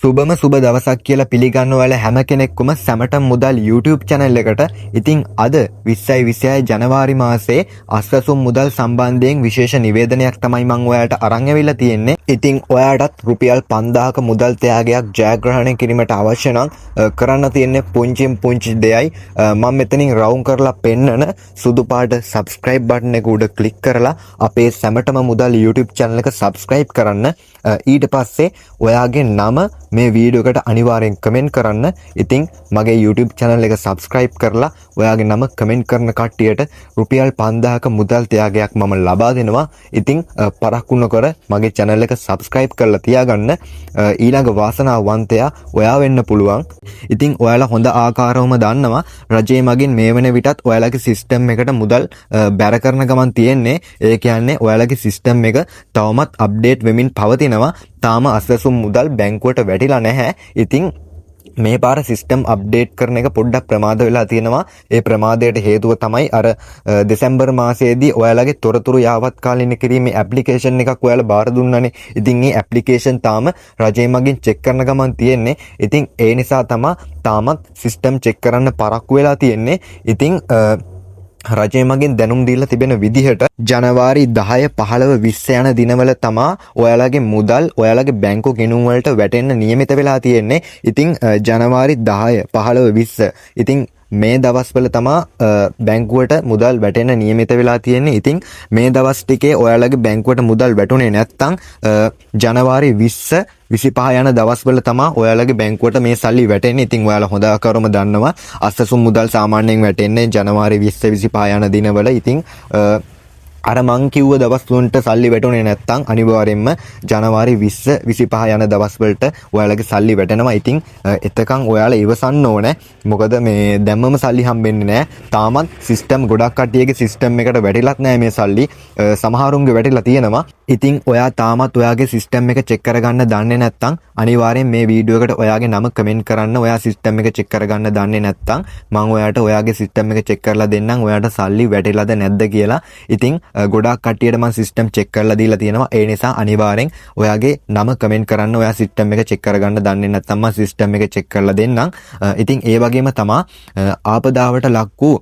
සුබම සුබ දවසක් කියලා පිළිගන්න ඔයාලා හැම කෙනෙක්ම සැමටම මුදල් YouTube channel එකට. ඉතින් අද 2026 ජනවාරි මාසයේ අස්වැසුම් මුදල් සම්බන්ධයෙන් විශේෂ නිවේදනයක් තමයි මම ඔයාලට අරන් ඇවිල්ලා තියෙන්නේ. ඉතින් ඔයාලටත් රුපියල් 5000ක මුදල් ත්‍යාගයක් ජයග්‍රහණය කිරීමට අවශ්‍ය නම් කරන්න තියෙන්නේ පුංචිම පුංචි දෙයයි. මම මෙතනින් රවුම් කරලා පෙන්නන සුදු පාට subscribe button එක උඩ click කරලා අපේ සැමටම මුදල් YouTube channel එක subscribe කරන්න. ඊට පස්සේ ඔයාගේ නම මේ වීඩියෝ එකට අනිවාර්යෙන් කමෙන්ට් කරන්න. ඉතින් මගේ YouTube channel එක subscribe කරලා ඔයාගේ නම කමෙන්ට් කරන කට්ටියට රුපියල් 5000ක මුදල් ත්‍යාගයක් මම ලබා දෙනවා. ඉතින් පරක්කු නොකර මගේ channel එක subscribe කරලා තියාගන්න. ඊළඟ වාසනාවන්තයා ඔයා වෙන්න පුළුවන්. ඉතින් ඔයාලා හොඳ ආකාරවම දන්නවා රජයේ මගින් මේ වෙන විටත් ඔයාලගේ system එකට මුදල් බැර කරන ගමන් තියෙන්නේ. ඒ කියන්නේ ඔයාලගේ system එක තවමත් update වෙමින් පවතිනවා. තාම අස්වැසුම් මුදල් බැංකුවට වැටිලා නැහැ. ඉතින් මේ පාර සිස්ටම් අප්ඩේට් කරන එක පොඩ්ඩක් ප්‍රමාද වෙලා තියෙනවා. ඒ ප්‍රමාදයට හේතුව තමයි අර දෙසැම්බර් මාසයේදී ඔයාලගේ තොරතුරු යාවත්කාලින කිරීමේ ඇප්ලිකේෂන් එකක් ඔයාලා බාර දුන්නානේ. ඉතින් මේ ඇප්ලිකේෂන් තාම රජය මගින් චෙක් කරන ගමන් තියෙන්නේ. ඉතින් ඒ නිසා තමයි තාමත් සිස්ටම් චෙක් කරන්න පරක්කු වෙලා තියෙන්නේ. ඉතින් රජය මගින් දැනුම් දීලා තිබෙන විදිහට ජනවාරි 10 15 20 යන දිනවල තමා ඔයාලගේ මුදල් ඔයාලගේ බැංකු ගිණුම් වලට වැටෙන්න නියමිත වෙලා තියෙන්නේ. ඉතින් ජනවාරි 10 15 20 ඉතින් මේ දවස්වල තමා බැංකුවට මුදල් වැටෙන්න නියමිත වෙලා තියෙන්නේ. ඉතින් මේ දවස් ටිකේ ඔයාලගේ බැංකුවට මුදල් වැටුනේ නැත්නම් ජනවාරි 20 25 යන දවස්වල තමා ඔයාලගේ බැංකුවට මේ සල්ලි වැටෙන්නේ. ඉතින් ඔයාලා හොඳ ආකාරවම දන්නවා අස්වැසුම් මුදල් සාමාන්‍යයෙන් වැටෙන්නේ ජනවාරි 20 25 යන දිනවල. ඉතින් අර මං කිව්ව දවස් තුනට සල්ලි වැටුනේ නැත්නම් අනිවාර්යයෙන්ම ජනවාරි 20 25 යන දවස්වලට ඔයාලගේ සල්ලි වැටෙනවා. ඉතින් එතකන් ඔයාලා ඉවසන්න ඕනේ. මොකද මේ දැම්මම සල්ලි හම්බෙන්නේ නැහැ. තාමත් සිස්ටම් ගොඩක් කට්ටියගේ සිස්ටම් එකට වැටිලත් නැහැ මේ සල්ලි. සමහරුන්ගේ වැටිලා තියෙනවා. ඉතින් ඔයා තාමත් ඔයාගේ සිස්ටම් එක චෙක් කරගන්න දන්නේ නැත්නම් අනිවාර්යෙන් මේ වීඩියෝ එකට ඔයාගේ නම කමෙන්ට් කරන්න. ඔයා සිස්ටම් එක චෙක් කරගන්න දන්නේ නැත්නම් මම ඔයාට ඔයාගේ සිස්ටම් එක චෙක් කරලා දෙන්නම්. ඔයාට සල්ලි වැටිලාද නැද්ද කියලා. ඉතින් ගොඩක් කට්ටියට මම සිස්ටම් චෙක් කරලා දීලා තියෙනවා. ඒ නිසා අනිවාර්යෙන් ඔයාගේ නම කමෙන්ට් කරන්න. ඔයා සිස්ටම් එක චෙක් කරගන්න දන්නේ නැත්නම් මම සිස්ටම් එක චෙක් කරලා දෙන්නම්. ඉතින් ඒ වගේම තමයි ආපදාවට ලක් වූ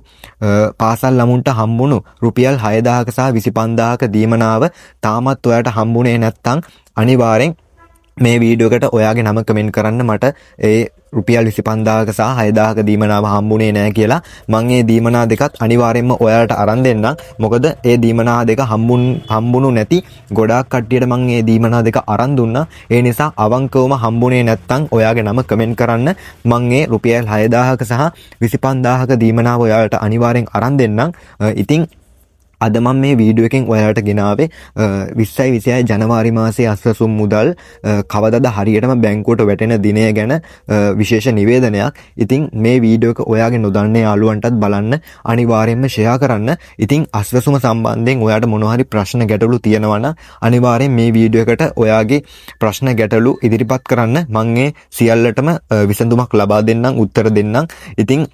පාසල් ළමුන්ට හම්බුණු රුපියල් 6000ක සහ 25000ක දීමනාව තාමත් ඔයාට හම්බුනේ නැත්නම් අනිවාර්යෙන් මේ වීඩියෝ එකට ඔයාගේ නම කමෙන්ට් කරන්න. මට ඒ රුපියල් 25000ක සහ 6000ක දීමනාව හම්බුනේ නැහැ කියලා. මම ඒ දීමනා දෙකත් අනිවාර්යයෙන්ම ඔයාලට අරන් දෙන්නම්. මොකද ඒ දීමනා දෙක හම්බුණු නැති ගොඩාක් කට්ටියට මම මේ දීමනා දෙක අරන් දුන්නා. ඒ නිසා අවංකවම හම්බුනේ නැත්නම් ඔයාගේ නම කමෙන්ට් කරන්න. මම ඒ රුපියල් 6000ක සහ 25000ක දීමනාව ඔයාලට අනිවාර්යෙන් අරන් දෙන්නම්. ඉතින් අද මම මේ වීඩියෝ එකෙන් ඔයාලට ගෙනාවේ 2026 ජනවාරි මාසයේ අස්වැසුම් මුදල් කවදද හරියටම බැංකුවට වැටෙන දිනය ගැන විශේෂ නිවේදනයක්. ඉතින් මේ වීඩියෝ එක ඔයාගේ නොදන්න යාළුවන්ටත් බලන්න අනිවාර්යයෙන්ම ෂෙයා කරන්න. ඉතින් අස්වැසුම සම්බන්ධයෙන් ඔයාට මොනවා හරි ප්‍රශ්න ගැටලු තියෙනවා නම් අනිවාර්යෙන් මේ වීඩියෝ එකට ඔයාගේ ප්‍රශ්න ගැටලු ඉදිරිපත් කරන්න. මම ඒ සියල්ලටම විසඳුමක් ලබා දෙන්නම්, උත්තර දෙන්නම්. ඉතින්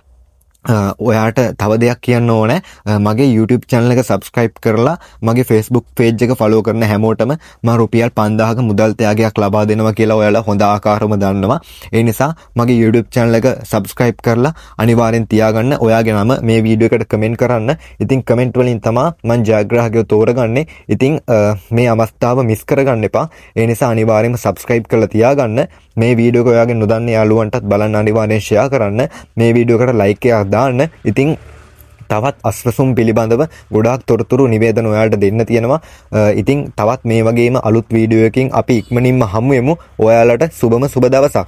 ඔයාට තව දෙයක් කියන්න ඕනේ. මගේ YouTube channel එක subscribe කරලා මගේ Facebook page එක follow කරන හැමෝටම මම රුපියල් 5000ක මුදල් ත්‍යාගයක් ලබා දෙනවා කියලා ඔයාලා හොඳ ආකාරවම දන්නවා. ඒ නිසා මගේ YouTube channel එක subscribe කරලා අනිවාර්යෙන් තියාගන්න. ඔයාගේ නම මේ වීඩියෝ එකට comment කරන්න. ඉතින් comment වලින් තමයි මම ජයග්‍රාහකයෝ තෝරගන්නේ. ඉතින් මේ අවස්ථාව miss කරගන්න එපා. ඒ නිසා අනිවාර්යෙන්ම subscribe කරලා තියාගන්න. මේ වීඩියෝ එක ඔයාගේ නොදන්න යාළුවන්ටත් බලන්න අනිවාර්යෙන් share කරන්න. මේ වීඩියෝ එකට like එකක් දාන්න. ඉතින් තවත් අස්වැසුම් පිළිබඳව ගොඩාක් තොරතුරු නිවේදන ඔයාලට දෙන්න තියෙනවා. ඉතින් තවත් මේ වගේම අලුත් වීඩියෝ එකකින් අපි ඉක්මනින්ම හමු වෙමු. ඔයාලට සුබම සුබ දවසක්.